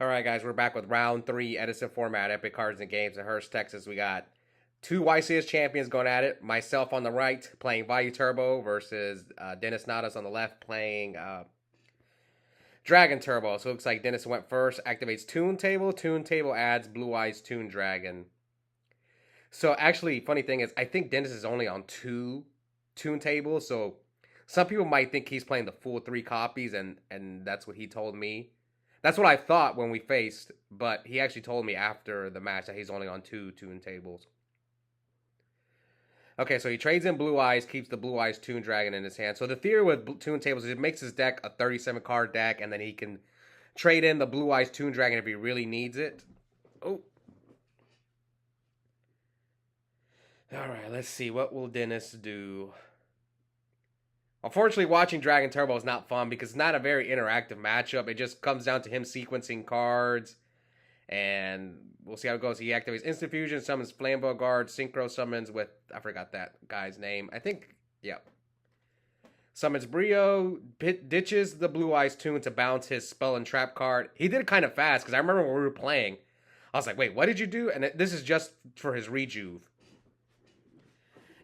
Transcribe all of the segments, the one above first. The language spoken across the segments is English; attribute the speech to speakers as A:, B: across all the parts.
A: All right, guys, we're back with round three, Edison Format, Epic Cards and Games in Hurst, Texas. We got two YCS champions going at it. Myself on the right playing Vayu Turbo versus Denis Nadas on the left playing Dragon Turbo. So it looks like Denis went first, activates Toon Table. Toon Table adds Blue Eyes Toon Dragon. So actually, funny thing is, I think Denis is only on two Toon Tables. So some people might think he's playing the full three copies, and that's what he told me. That's what I thought when we faced, but he actually told me after the match that he's only on two Toon Tables. Okay, so he trades in Blue Eyes, keeps the Blue Eyes Toon Dragon in his hand. So the theory with Toon Tables is it makes his deck a 37 card deck, and then he can trade in the Blue Eyes Toon Dragon if he really needs it. Oh. Alright, let's see. What will Denis do? Unfortunately, watching Dragon Turbo is not fun because it's not a very interactive matchup. It just comes down to him sequencing cards, and we'll see how it goes. He activates Instant Fusion, summons Flambeau Guard, Synchro summons with, I forgot that guy's name. I think, yeah. Summons Brio, ditches the Blue Eyes Toon to bounce his Spell and Trap card. He did it kind of fast because I remember when we were playing, I was like, wait, what did you do? And this is just for his Rejuve.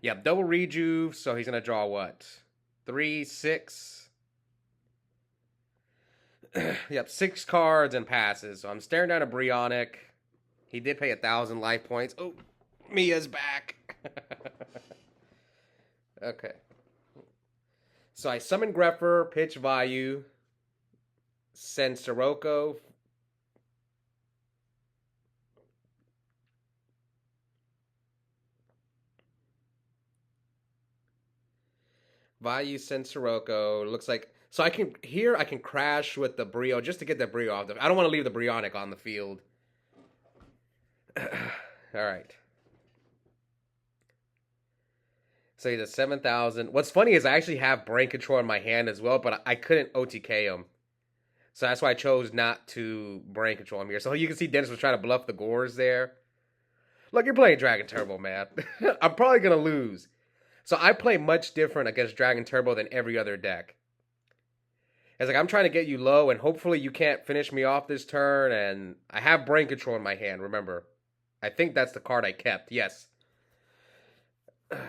A: Yep, double Rejuve, so he's going to draw what? 3, 6. Yep, 6 cards and passes. So I'm staring down a Brionic. He did pay 1,000 life points. Oh, Mia's back. Okay. So I summon Grepher, pitch Vayu, send Sirocco. Vayu sends Sirocco. Looks like so I can crash with the Brio just to get the Brio off. I don't want to leave the Brionic on the field. All right. So he's at 7,000. What's funny is I actually have Brain Control in my hand as well, but I couldn't OTK him. So that's why I chose not to Brain Control him here. So you can see Denis was trying to bluff the Gores there. Look, you're playing Dragon Turbo, man. I'm probably going to lose. So I play much different against Dragon Turbo than every other deck. It's like I'm trying to get you low, and hopefully you can't finish me off this turn, and I have Brain Control in my hand, remember. I think that's the card I kept, yes. But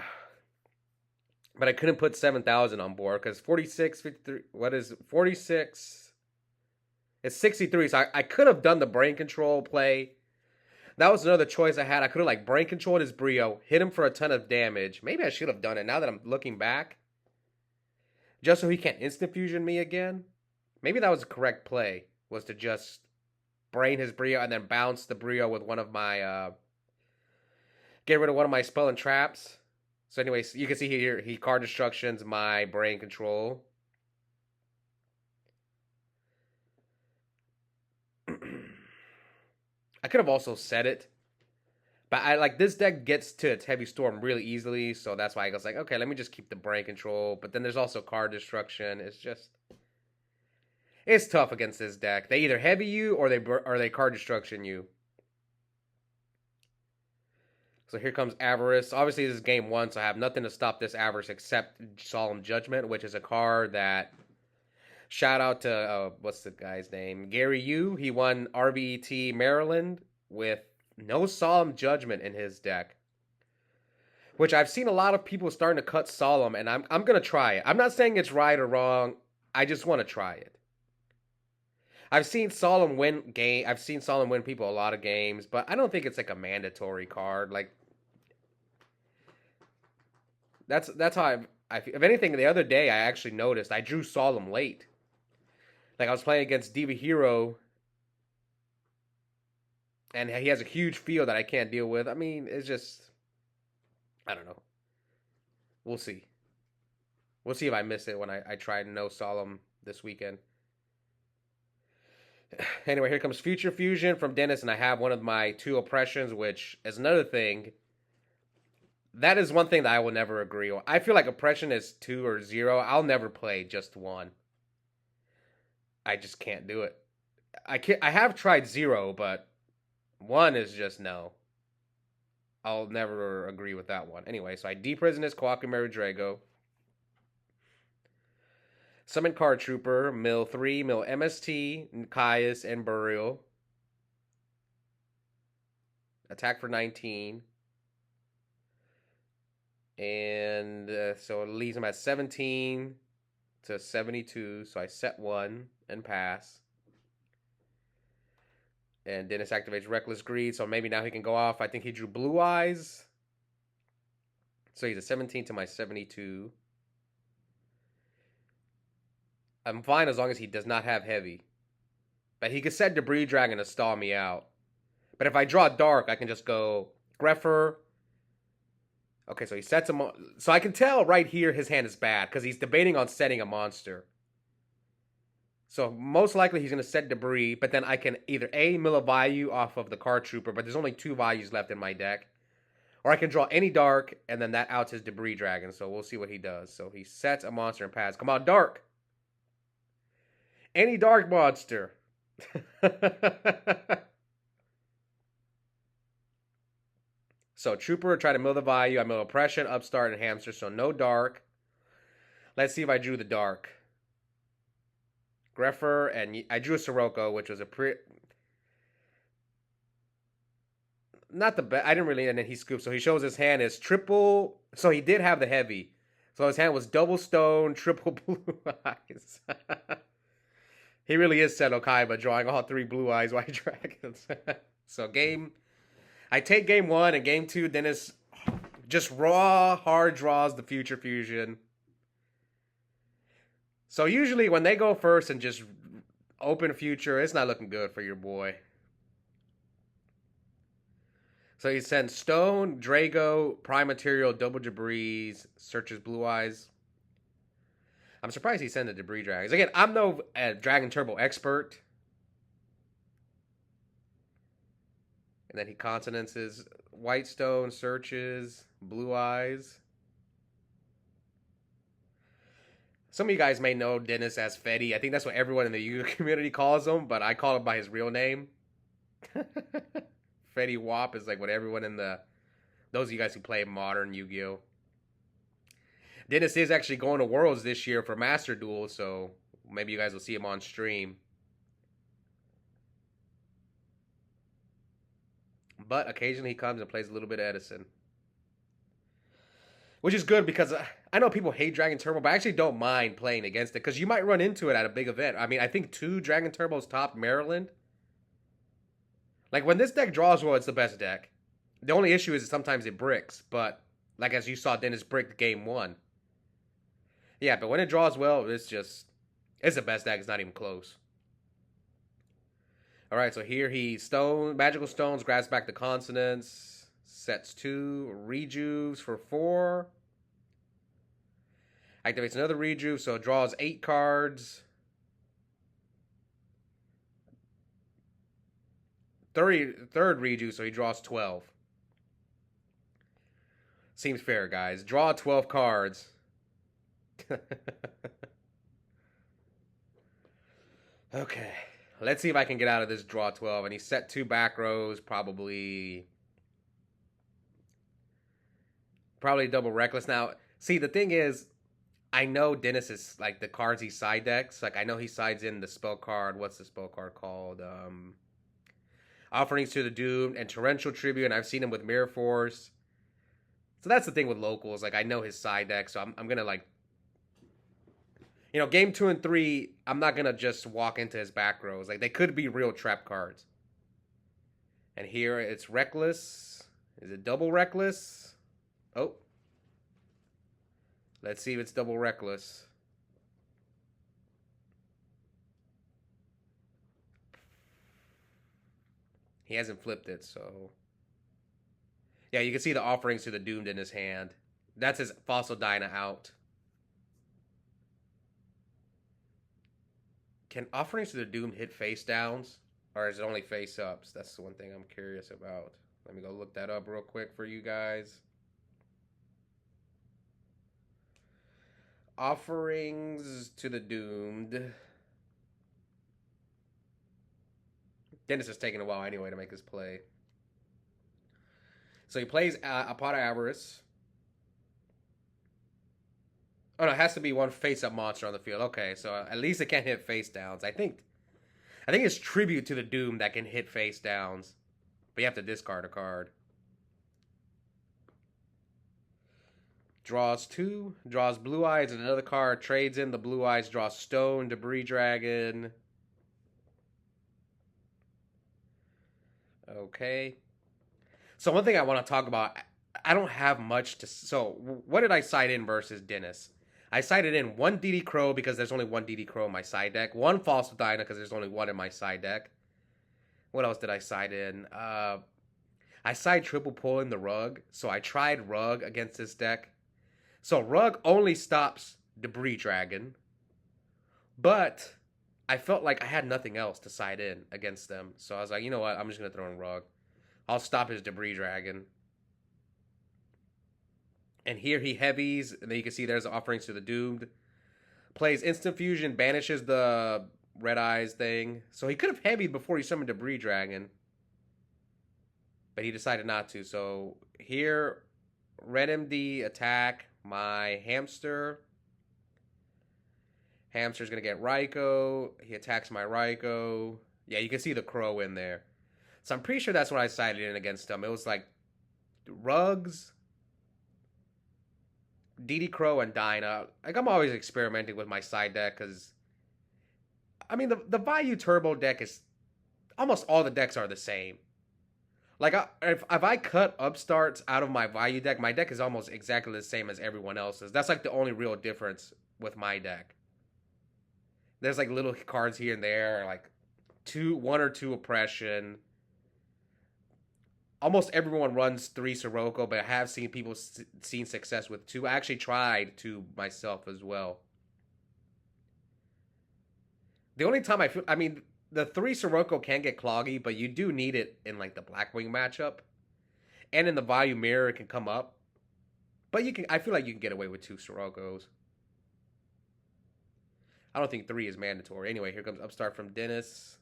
A: I couldn't put 7,000 on board, because 46, 53, what is it? 46? It's 63, so I could have done the Brain Control play. That was another choice I had. I could have like Brain Controlled his Brio, hit him for a ton of damage. Maybe I should have done it now that I'm looking back. Just so he can't Instant Fusion me again. Maybe that was the correct play, was to just Brain his Brio and then bounce the Brio with one of my, get rid of one of my Spell and Traps. So anyways, you can see here, he card destructions my Brain Control. I could have also set it. But I like this deck gets to its Heavy Storm really easily, so that's why I was like, okay, let me just keep the Brain Control. But then there's also card destruction. It's tough against this deck. They either heavy you or they card destruction you. So here comes Avarice. Obviously, this is game 1, so I have nothing to stop this Avarice except Solemn Judgment, which is a card that. Shout out to what's the guy's name? Gary Yu. He won RBET Maryland with no Solemn Judgment in his deck. Which I've seen a lot of people starting to cut Solemn, and I'm gonna try it. I'm not saying it's right or wrong. I just want to try it. I've seen Solemn win people a lot of games, but I don't think it's like a mandatory card. Like that's how if anything, the other day I actually noticed I drew Solemn late. Like I was playing against Diva Hero, and he has a huge field that I can't deal with. I mean, it's just, I don't know. We'll see. We'll see if I miss it when I try no Solemn this weekend. Anyway, here comes Future Fusion from Denis, and I have one of my 2 Oppressions, which is another thing. That is one thing that I will never agree on. I feel like Oppression is 2 or 0. I'll never play just 1. I just can't do it. I have tried 0, but 1 is just no. I'll never agree with that one. Anyway, so I deprison his Coaquimary Drago. Summon Card Trooper, mill 3, mill MST, Caius, and Burial. Attack for 19. And so it leaves him at 17 to 72. So I set 1 and pass. And Dennis activates Reckless Greed. So maybe now he can go off. I think he drew Blue Eyes. So he's a 17 to my 72. I'm fine as long as he does not have heavy. But he could set Debris Dragon to stall me out. But if I draw Dark, I can just go Greffer. Okay, so he sets him. So I can tell right here his hand is bad because he's debating on setting a monster. So most likely he's going to set Debris, but then I can either A, mill a Vayu off of the Card Trooper, but there's only 2 Vayus left in my deck. Or I can draw any Dark, and then that outs his Debris Dragon, so we'll see what he does. So he sets a monster and pass. Come on, Dark! Any Dark monster! So Trooper, try to mill the Vayu. I mill Oppression, Upstart, and Hamster, so no Dark. Let's see if I drew the Dark. Greffer, and I drew a Sirocco, which was a not the best. I didn't really, and then he scoops. So he shows his hand is triple. So he did have the heavy. So his hand was double stone, triple blue eyes. He really is Seto Kaiba, drawing all 3 blue eyes white dragons. So I take game 1, and game 2, Dennis just raw hard draws the Future Fusion. So usually when they go first and just open Future, it's not looking good for your boy. So he sends Stone, Drago, Prime Material, Double Debris, searches Blue Eyes. I'm surprised he sent the Debris Dragons. Again, I'm no Dragon Turbo expert. And then he consonances White Stone, searches, Blue Eyes. Some of you guys may know Dennis as Fetty. I think that's what everyone in the Yu-Gi-Oh community calls him, but I call him by his real name. Fetty Wap is like what everyone in those of you guys who play modern Yu-Gi-Oh. Dennis is actually going to Worlds this year for Master Duel, so maybe you guys will see him on stream. But occasionally he comes and plays a little bit of Edison. Which is good because I know people hate Dragon Turbo, but I actually don't mind playing against it because you might run into it at a big event. I mean, I think 2 Dragon Turbos topped Maryland. Like, when this deck draws well, it's the best deck. The only issue is that sometimes it bricks, but like as you saw Dennis brick game 1. Yeah, but when it draws well, it's the best deck. It's not even close. All right, so here he Magical Stones, grabs back the consonants. Sets 2, rejuves for 4. Activates another rejuve, so it draws 8 cards. Third rejuve, so he draws 12. Seems fair, guys. Draw 12 cards. Okay. Let's see if I can get out of this draw 12. And he set 2 back rows, probably double Reckless. Now, see, the thing is, I know Dennis is, like, the cards he side decks. Like, I know he sides in the spell card. What's the spell card called? Offerings to the Doomed and Torrential Tribute. And I've seen him with Mirror Force. So that's the thing with locals. Like, I know his side deck, so I'm going to, like, you know, game 2 and 3, I'm not going to just walk into his back rows. Like, they could be real trap cards. And here it's Reckless. Is it double Reckless? Oh. Let's see if it's double Reckless. He hasn't flipped it, so. Yeah, you can see the Offerings to the Doomed in his hand. That's his Fossil Dyna out. Can Offerings to the Doomed hit face downs? Or is it only face ups? That's the one thing I'm curious about. Let me go look that up real quick for you guys. Offerings to the Doomed. Dennis is taking a while anyway to make his play. So he plays a Pot of Avarice. Oh no, it has to be one face-up monster on the field. Okay, so at least it can't hit face downs. I think it's Tribute to the Doom that can hit face downs. But you have to discard a card. Draws 2, draws Blue Eyes and another card, trades in the Blue Eyes, draws Stone, Debris Dragon. Okay. So one thing I want to talk about, I don't have much to. So what did I side in versus Dennis? I sided in one DD Crow because there's only one DD Crow in my side deck. One False Dyna because there's only one in my side deck. What else did I side in? I side triple pulling the Rug. So I tried Rug against this deck. So Rug only stops Debris Dragon. But I felt like I had nothing else to side in against them. So I was like, you know what? I'm just going to throw in Rug. I'll stop his Debris Dragon. And here he heavies. And then you can see there's Offerings to the Doomed. Plays Instant Fusion, banishes the Red Eyes thing. So he could have heavied before he summoned Debris Dragon. But he decided not to. So here, Red MD attack my Hamster. Hamster's going to get Raikou. He attacks my Raikou. Yeah, you can see the Crow in there. So I'm pretty sure that's what I sided in against him. It was like Rugs, DD Crow, and Dyna. Like, I'm always experimenting with my side deck because, I mean, the Vayu Turbo deck is, almost all the decks are the same. Like, if I cut upstarts out of my Vayu deck, my deck is almost exactly the same as everyone else's. That's like the only real difference with my deck. There's like little cards here and there, like one or two oppression. Almost everyone runs 3 Sirocco, but I have seen people seen success with 2. I actually tried 2 myself as well. The only time I mean, the 3 Sirocco can get cloggy, but you do need it in like the Blackwing matchup. And in the Vayu Mirror, it can come up. But I feel like you can get away with 2 Siroccos. I don't think 3 is mandatory. Anyway, here comes Upstart from Dennis.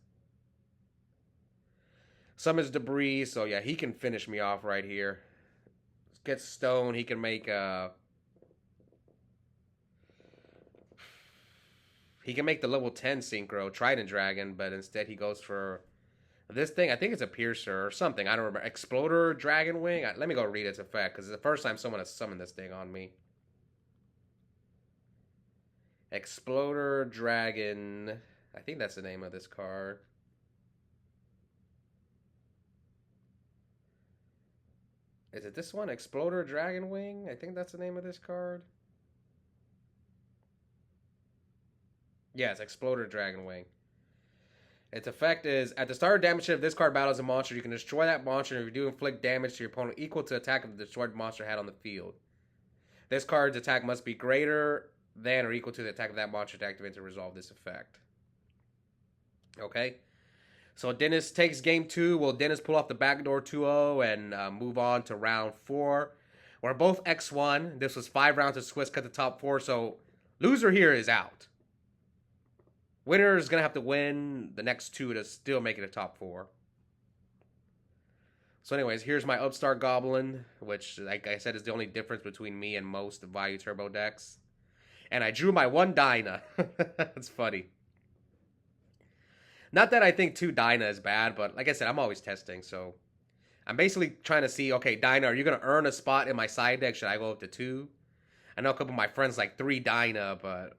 A: Summons Debris, so yeah, he can finish me off right here. Gets Stone, he can make he can make the level 10 Synchro, Trident Dragon, but instead he goes for this thing. I think it's a Piercer or something. I don't remember. Exploder Dragon Wing? Let me go read its effect, because it's the first time someone has summoned this thing on me. Exploder Dragon. I think that's the name of this card. Is it this one? Exploder Dragon Wing? I think that's the name of this card. Yeah, it's Exploder Dragon Wing. Its effect is, at the start of damage if this card battles a monster, you can destroy that monster if you do inflict damage to your opponent equal to the attack of the destroyed monster had on the field. This card's attack must be greater than or equal to the attack of that monster to activate to resolve this effect. Okay. So Dennis takes game 2. Will Dennis pull off the backdoor 2-0 and move on to round 4? We're both X1. This was 5 rounds of Swiss cut the top 4. So loser here is out. Winner is going to have to win the next 2 to still make it a top 4. So anyways, here's my Upstart Goblin, which, like I said, is the only difference between me and most Vayu Turbo decks. And I drew my 1 Dyna. That's funny. Not that I think 2 Dyna is bad, but like I said, I'm always testing, so I'm basically trying to see, okay, Dyna, are you going to earn a spot in my side deck? Should I go up to 2? I know a couple of my friends like 3 Dyna, but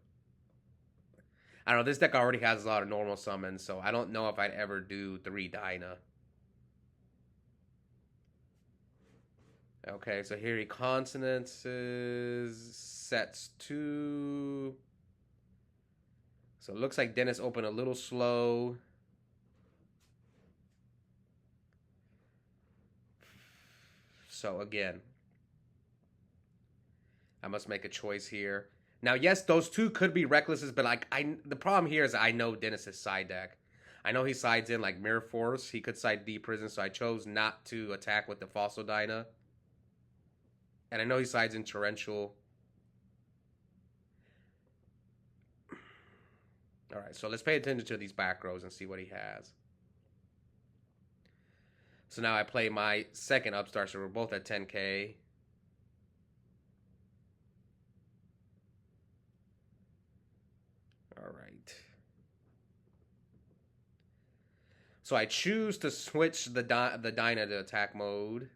A: I don't know, this deck already has a lot of normal summons, so I don't know if I'd ever do 3 Dyna. Okay, so here he consonants, sets 2. So it looks like Dennis opened a little slow. So again, I must make a choice here. Now, yes, those 2 could be recklesses, but like the problem here is I know Dennis's side deck. I know he sides in like Mirror Force. He could side D Prison, so I chose not to attack with the Fossil Dyna. And I know he sides in Torrential. Alright, so let's pay attention to these back rows and see what he has. So now I play my second Upstart, so we're both at 10k. Alright. So I choose to switch the Dyna to attack mode.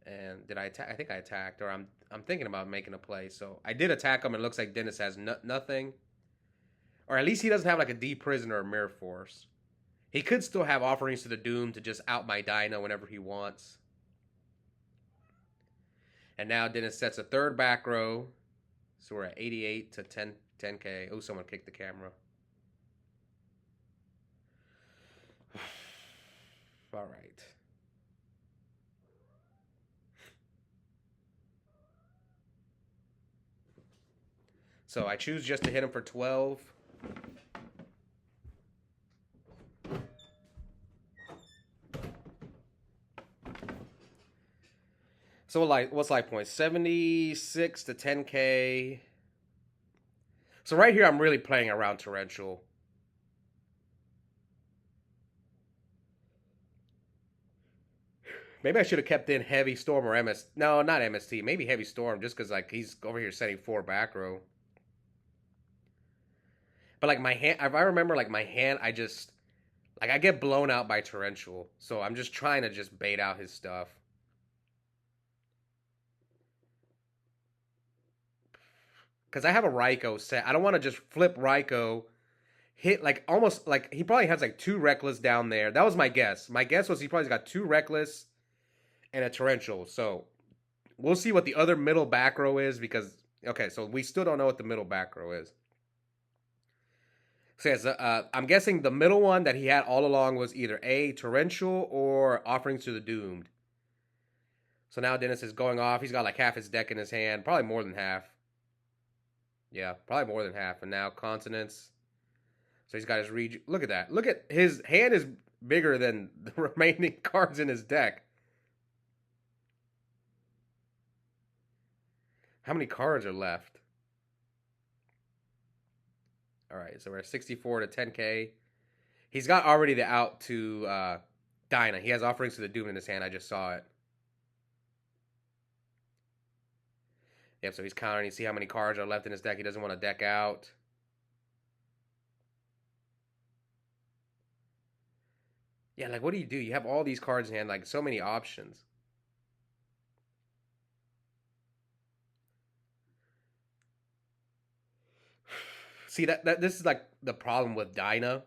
A: And did I attack? I think I attacked, or I'm thinking about making a play. So I did attack him, and it looks like Denis has nothing, or at least he doesn't have like a D Prisoner or Mirror Force. He could still have Offerings to the Doom to just out my Dyna whenever he wants. And now Denis sets a third back row, so we're at 88 to 10K. Oh, someone kicked the camera. All right. So I choose just to hit him for 12. So what's life point? 76 to 10K. So right here, I'm really playing around Torrential. Maybe I should have kept in Heavy Storm or MS. No, not MST. Maybe Heavy Storm, just because like he's over here setting 4 back row. But like my hand, if I remember, like my hand, I just like I get blown out by Torrential, so I'm just trying to just bait out his stuff. Because I have a Raikou set. I don't want to just flip Raikou, hit like almost like he probably has like 2 Reckless down there. That was my guess. My guess was he probably got 2 Reckless and a Torrential. So we'll see what the other middle back row is because, okay, so we still don't know what the middle back row is. So yes, I'm guessing the middle one that he had all along was either A, Torrential, or Offerings to the Doomed. So now Denis is going off. He's got like half his deck in his hand. Probably more than half. Yeah, probably more than half. And now Consonants. So he's got his read. Look at that. Look at his hand is bigger than the remaining cards in his deck. How many cards are left? All right, so we're at 64 to 10K. He's got already the out to Dyna. He has Offerings to the Doom in his hand. I just saw it. Yep, so he's countering. You see how many cards are left in his deck. He doesn't want to deck out. Yeah, like what do? You have all these cards in hand, like so many options. See that this is like the problem with Dyna.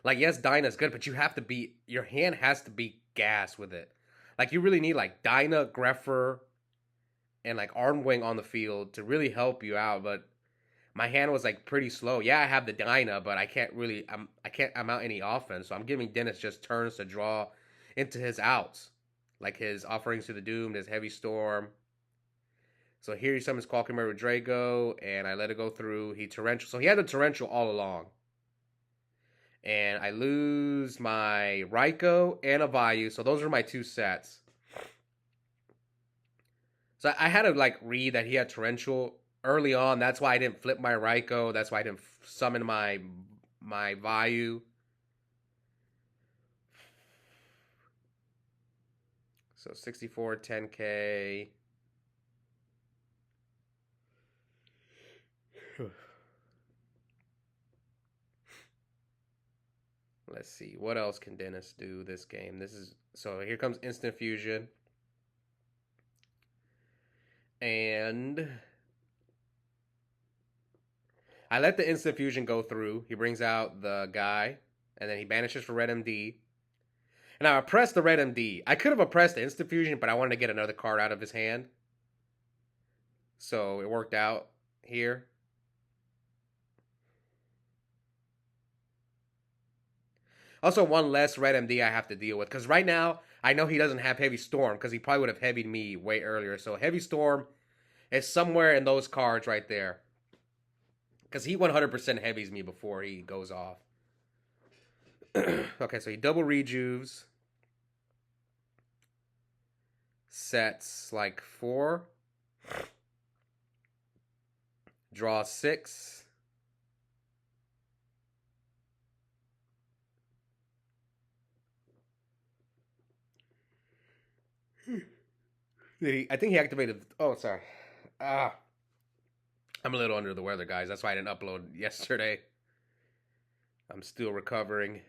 A: Like yes, Dyna's good, but you have to be your hand has to be gas with it. Like you really need like Dyna, Greffer, and like Armwing on the field to really help you out. But my hand was like pretty slow. Yeah, I have the Dyna, but I can't really I can't amount any offense. So I'm giving Denis just turns to draw into his outs. Like his Offerings to the Doomed, his Heavy Storm. So here he summons Qualcomm Drago, and I let it go through. He Torrential. So he had the Torrential all along. And I lose my Raikou and a Vayu. So those are my 2 sets. So I had to like read that he had Torrential early on. That's why I didn't flip my Raikou. That's why I didn't summon my Vayu. So 64, 10K. Let's see. What else can Denis do this game? This is so here comes Instant Fusion. And I let the Instant Fusion go through. He brings out the guy, and then he banishes for Red MD. And I pressed the Red MD. I could have oppressed the Instant Fusion, but I wanted to get another card out of his hand. So it worked out here. Also, one less Red MD I have to deal with. Because right now, I know he doesn't have Heavy Storm. Because he probably would have heavied me way earlier. So Heavy Storm is somewhere in those cards right there. Because he 100% heavies me before he goes off. Okay, so he double rejuves. Sets like 4. Draw 6. I think he activated. Oh, sorry. I'm a little under the weather, guys. That's why I didn't upload yesterday. I'm still recovering.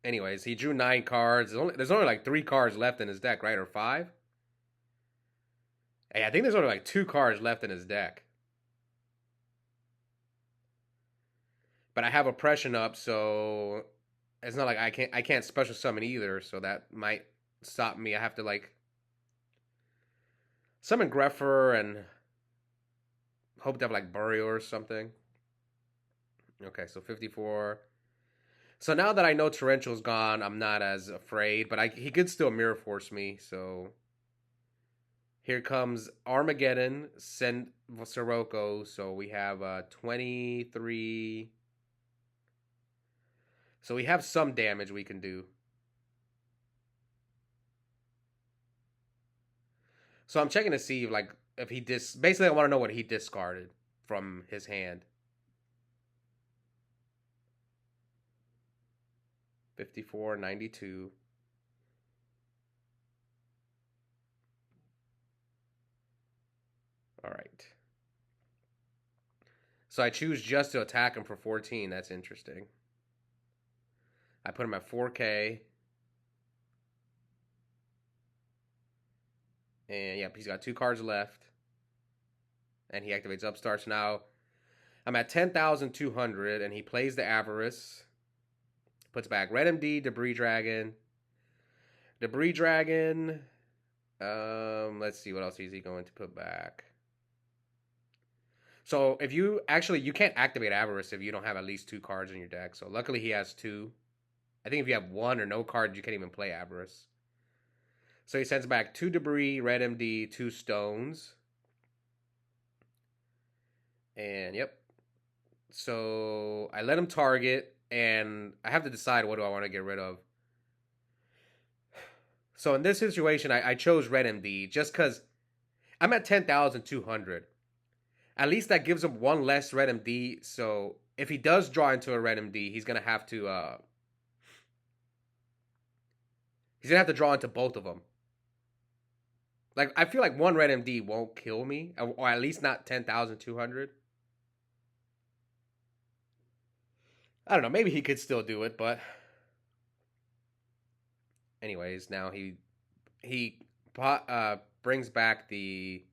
A: Anyways, he drew 9 cards. There's only like 3 cards left in his deck, right? Or 5? Hey, I think there's only like 2 cards left in his deck. But I have oppression up, so it's not like I can't special summon either, so that might stop me. I have to like summon Greffer and hope to have like Burial or something. Okay, so 54. So now that I know Torrential's gone, I'm not as afraid, but he could still Mirror Force me, so here comes Armageddon, send Sirocco, so we have 23. So we have some damage we can do. So I'm checking to see like if he basically I want to know what he discarded from his hand. 54, 92. All right. So I choose just to attack him for 14. That's interesting. I put him at 4K. And yep, he's got 2 cards left. And he activates Upstarts. Now I'm at 10,200 and he plays the Avarice. Puts back Red MD, Debris Dragon. Debris Dragon. Let's see what else is he going to put back. So if you can't activate Avarice if you don't have at least 2 cards in your deck. So luckily he has 2. I think if you have 1 or no cards, you can't even play Avarice. So he sends back 2 Debris, Red MD, 2 Stones. And yep. So I let him target, and I have to decide what do I want to get rid of. So in this situation, I chose Red MD just because I'm at 10,200. At least that gives him 1 less Red MD. So if he does draw into a Red MD, he's gonna have to draw into both of them. Like I feel like 1 Red MD won't kill me, or at least not 10,200. I don't know. Maybe he could still do it, but anyways, now he brings back the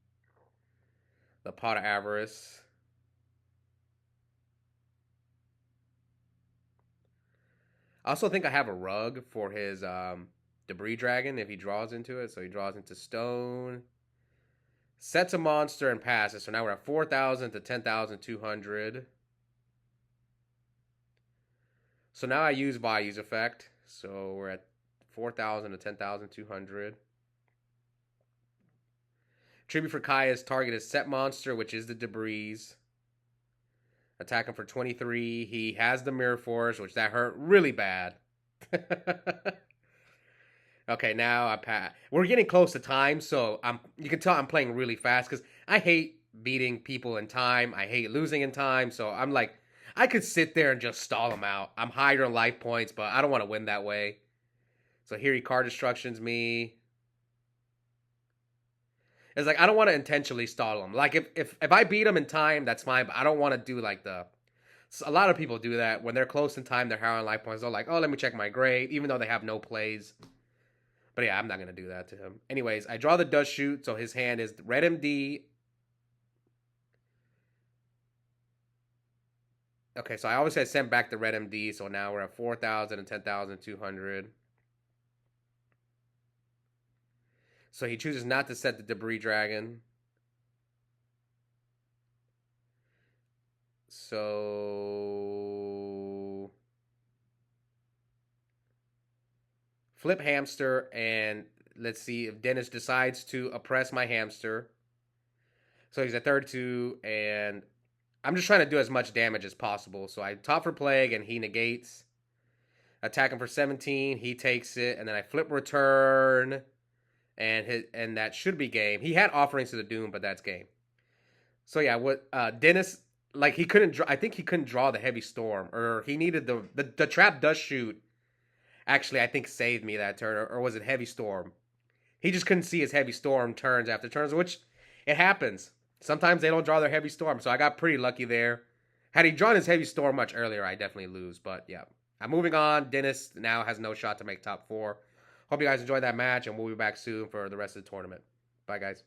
A: Pot of Avarice. I also think I have a rug for his Debris Dragon if he draws into it. So he draws into Stone, sets a monster, and passes. So now we're at 4,000 to 10,200. So now I use Vayu's effect. So we're at 4,000 to 10,200. Tribute for Kaya's target is set monster, which is the Debris. Attack him for 23. He has the Mirror Force, which that hurt really bad. Okay, now I pass. We're getting close to time, so you can tell I'm playing really fast because I hate beating people in time. I hate losing in time, so I'm like, I could sit there and just stall them out. I'm higher in life points, but I don't want to win that way. So here he card destructions me. It's like I don't want to intentionally stall him. Like if I beat him in time, that's fine, but I don't want to do like a lot of people do that when they're close in time. They're higher on life points. They're like, oh, let me check my grade, even though they have no plays. But yeah, I'm not gonna do that to him. Anyways, I draw the Dust Shoot, so his hand is Red MD. Okay, so I obviously sent back the Red MD, so now we're at 4,000 and 10,200. So he chooses not to set the Debris Dragon. So flip Hamster, and let's see if Dennis decides to oppress my Hamster. So he's at 32, and I'm just trying to do as much damage as possible. So I top for Plague, and he negates. Attack him for 17. He takes it, and then I flip Return, and that should be game. He had Offerings to the Doom, but that's game. So yeah, what Dennis, like he couldn't draw. I think he couldn't draw the Heavy Storm, or he needed the Trap Dust Shoot. Actually, I think saved me that turn, or was it Heavy Storm? He just couldn't see his Heavy Storm turns after turns, which it happens. Sometimes they don't draw their Heavy Storm, so I got pretty lucky there. Had he drawn his heavy storm much earlier, I definitely lose. But yeah, I'm moving on. Dennis now has no shot to make top 4. Hope you guys enjoyed that match, and we'll be back soon for the rest of the tournament. Bye, guys.